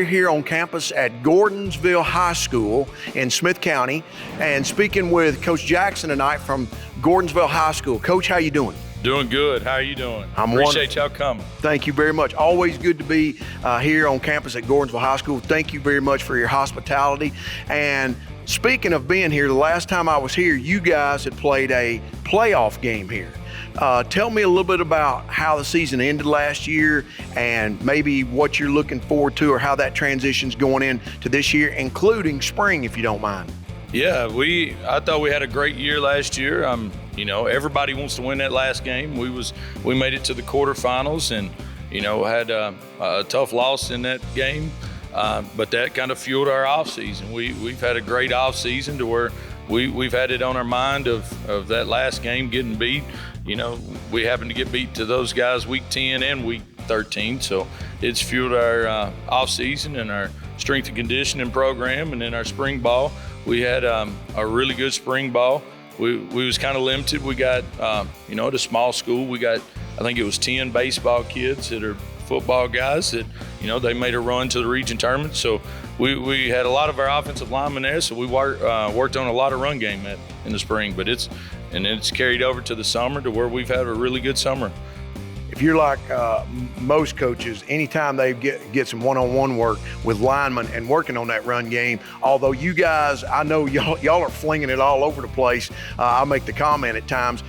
here on campus at Gordonsville High School in Smith County, and speaking with Coach Jackson tonight from Gordonsville High School. Coach, how you doing? Doing good. How are you doing? Appreciate y'all coming. Thank you very much. Always good to be here on campus at Gordonsville High School. Thank you very much for your hospitality. And speaking of being here, the last time I was here, you guys had played a playoff game here. Tell me a little bit about how the season ended last year and maybe what you're looking forward to or how that transition's going into this year, including spring, if you don't mind. Yeah, I thought we had a great year last year. Everybody wants to win that last game. We made it to the quarterfinals and, had a tough loss in that game, but that kind of fueled our off season. We've had a great off season to where we've had it on our mind of that last game getting beat. We happened to get beat to those guys week 10 and week 13, so it's fueled our off season and our strength and conditioning program. And then our spring ball, we had a really good spring ball. We was kind of limited. We got, at a small school, we got, I think it was 10 baseball kids that are football guys that, they made a run to the region tournament. So we had a lot of our offensive linemen there, so we worked on a lot of run game in the spring, but it's carried over to the summer to where we've had a really good summer. If you're like most coaches, anytime they get some one-on-one work with linemen and working on that run game, although you guys, I know y'all are flinging it all over the place. I'll make the comment at times,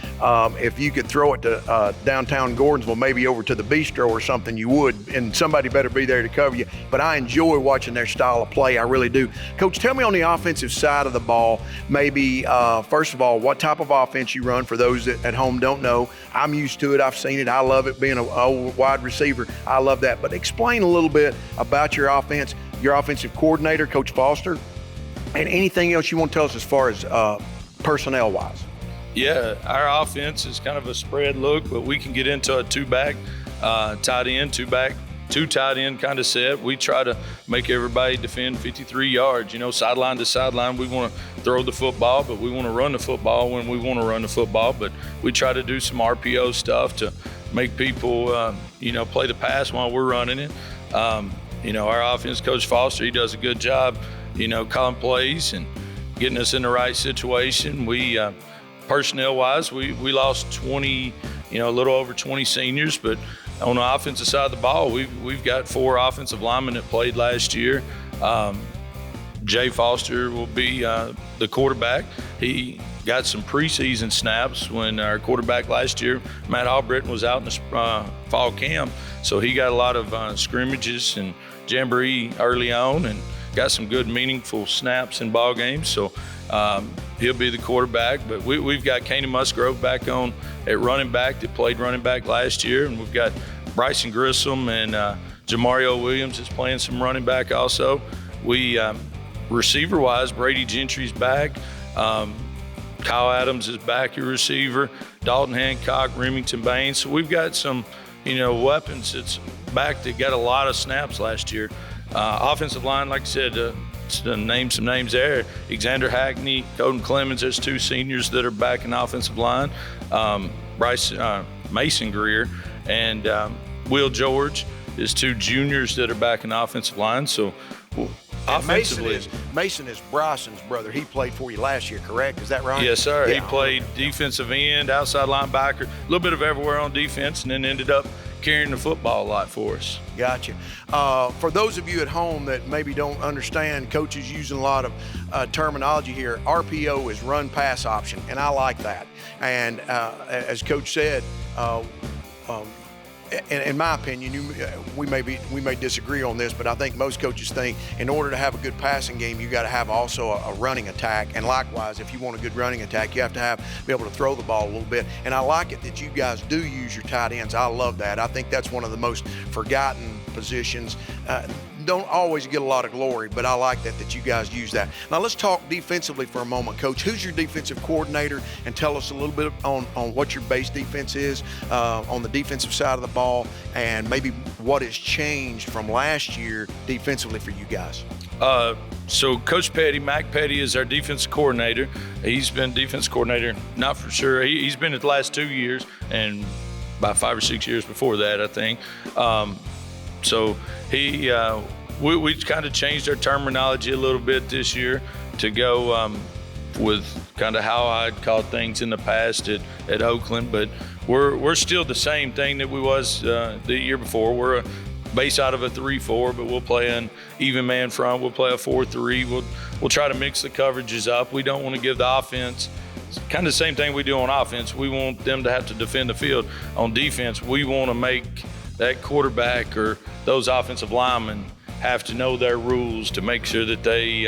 if you could throw it to downtown Gordonsville, maybe over to the bistro or something, you would, and somebody better be there to cover you. But I enjoy watching their style of play, I really do. Coach, tell me on the offensive side of the ball, maybe first of all, what type of offense you run for those that at home don't know. I'm used to it, I've seen it, I love it. Being a wide receiver, I love that. But explain a little bit about your offense, your offensive coordinator, Coach Foster, and anything else you want to tell us as far as personnel-wise. Yeah, our offense is kind of a spread look, but we can get into a two-back, tight end, two tight end kind of set. We try to make everybody defend 53 yards, sideline to sideline. We want to throw the football, but we want to run the football when we want to run the football. But we try to do some RPO stuff to make people, play the pass while we're running it. Our offense coach Foster, he does a good job, calling plays and getting us in the right situation. We, personnel-wise, we lost 20, a little over 20 seniors, but on the offensive side of the ball, we've got 4 offensive linemen that played last year. Jay Foster will be the quarterback. He got some preseason snaps when our quarterback last year, Matt Albritton, was out in the fall camp. So he got a lot of scrimmages and jamboree early on and got some good meaningful snaps in ball games. So he'll be the quarterback. But we've got Kanan Musgrove back on at running back that played running back last year. And we've got Bryson Grissom and Jamario Williams is playing some running back also. We, receiver-wise, Brady Gentry's back. Kyle Adams is back, your receiver. Dalton Hancock, Remington Baines. So we've got some, weapons that's back that got a lot of snaps last year. Offensive line, like I said, to name some names there, Xander Hackney, Coden Clemens, there's 2 seniors that are back in the offensive line. Mason Greer and Will George is 2 juniors that are back in the offensive line. So offensively, Mason is Bryson's brother. He played for you last year, correct? Is that right? Yes, sir. Yeah. He played defensive end, outside linebacker, a little bit of everywhere on defense, and then ended up carrying the football a lot for us. Gotcha. For those of you at home that maybe don't understand, Coach is using a lot of terminology here. RPO is run pass option, and I like that. And as Coach said, in my opinion, we may disagree on this, but I think most coaches think in order to have a good passing game, you got to have also a running attack. And likewise, if you want a good running attack, you have to be able to throw the ball a little bit. And I like it that you guys do use your tight ends. I love that. I think that's one of the most forgotten positions. Don't always get a lot of glory, but I like that you guys use that. Now let's talk defensively for a moment, Coach. Who's your defensive coordinator? And tell us a little bit on what your base defense is on the defensive side of the ball, and maybe what has changed from last year defensively for you guys. So Coach Petty, Mac Petty, is our defense coordinator. He's been defense coordinator, not for sure. He's been it the last 2 years, and about 5 or 6 years before that, I think. So he we kind of changed our terminology a little bit this year to go with kind of how I'd called things in the past at Oakland, but we're still the same thing that we was the year before. We're a base out of a 3-4, but we'll play an even man front. We'll play a 4-3. We'll try to mix the coverages up. We don't want to give the offense kind of the same thing we do on offense. We want them to have to defend the field. On defense, we want to make that quarterback or those offensive linemen have to know their rules to make sure that they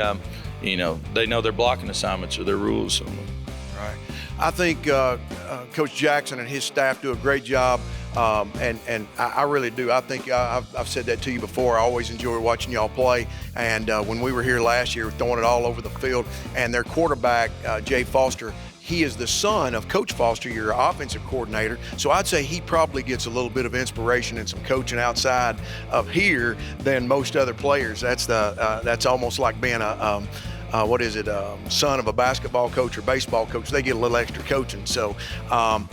know their blocking assignments or their rules. Right. I think Coach Jackson and his staff do a great job, and I really do. I think I've said that to you before. I always enjoy watching y'all play, and when we were here last year, throwing it all over the field, and their quarterback, Jay Foster, he is the son of Coach Foster, your offensive coordinator. So I'd say he probably gets a little bit of inspiration and some coaching outside of here than most other players. That's almost like being a son of a basketball coach or baseball coach. They get a little extra coaching. So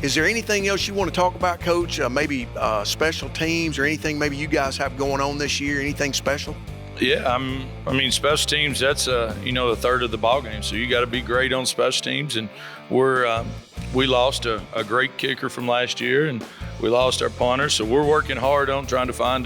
is there anything else you want to talk about, Coach? Maybe special teams or anything maybe you guys have going on this year? Anything special? Yeah, I mean, special teams, that's a third of the ball game. So you got to be great on special teams. And we lost a great kicker from last year, and we lost our punter. So we're working hard on trying to find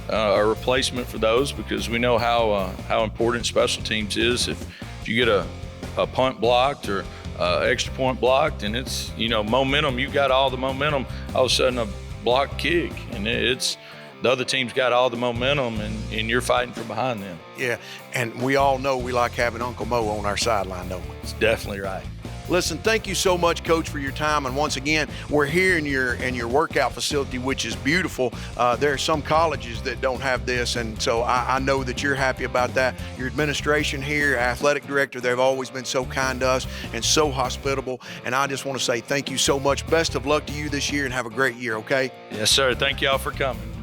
a replacement for those, because we know how important special teams is. If you get a punt blocked or extra point blocked, and it's momentum, you got all the momentum. All of a sudden, a blocked kick, and it's the other team's got all the momentum, and you're fighting from behind them. Yeah, and we all know we like having Uncle Mo on our sideline, don't we? It's definitely right. Listen, thank you so much, Coach, for your time. And once again, we're here in your workout facility, which is beautiful. There are some colleges that don't have this, and so I know that you're happy about that. Your administration here, athletic director, they've always been so kind to us and so hospitable. And I just want to say thank you so much. Best of luck to you this year, and have a great year, okay? Yes, sir. Thank y'all for coming.